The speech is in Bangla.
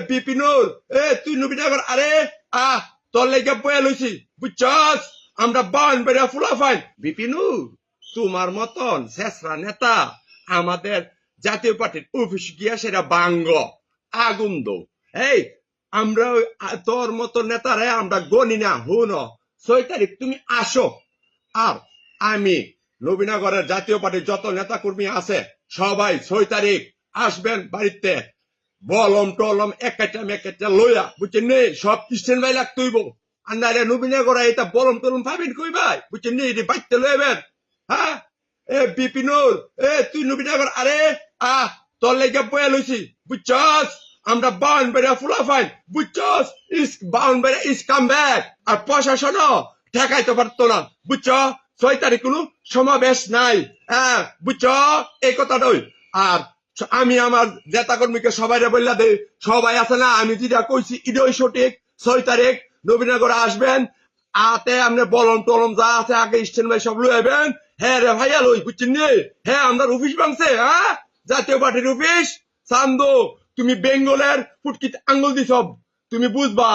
বিপিনুর তুই নবীনগর আরে তোর লেগে বয়ে লইছি বুঝছস আমরা বান বেড়া ফুলা ফাইন বিপিনুর তোমার মতন শেষরা নেতা আমাদের জাতীয় পার্টির অফিস গিয়া সেটা বাঙ্গ আগুন দো এই আমরা তোর মতো নেতারে আমরা গনি না হুন 6 তারিখ তুমি আসো আর আমি নবীনগরের জাতীয় পার্টির যত নেতা কর্মী আছে সবাই 6 তারিখ আসবেন বাড়িতে বলম টলম একটা লইয়া বুঝছেন নে সব খ্রিস্টান ভাই লাগতইব আর নারে নবীনগর এটা বলম টলম পাবেন কই ভাই বুঝছেন নে এটি বাইতে লইবেন হ্যাঁ বিপিনুর তুই নবীনগর আরে তোর লেগে বয়ে লইছি বুঝছস আমরা বাউন বেড়া ফুলা ফাইন বুঝছস বাউন বেড়া ইস কাম ব্যাক আর প্রশাসনও ঠেকাইতে পারতো না বুঝছ 6 তারিখ কোনো সমাবেশ নাই বুঝছ এই কথাটাই আর আমি আমার নেতা কর্মীকে সবাই বললা দে সবাই আছে না আমি যেটা কইছি এটাই সঠিক 6 তারিখ নবীনগর আসবেন আতে আপনি বলম টলম যা আছে আগে স্টেন ভাই সব লইবেন হ্যাঁ রে ভাইয়া লই বুঝছেন নি হ্যাঁ আমরা অফিস ভাঙছে জাতীয় পার্টির অফিস চান্দো তুমি বেঙ্গলের ফুটকিতে আঙ্গুল দিছ তুমি বুঝবা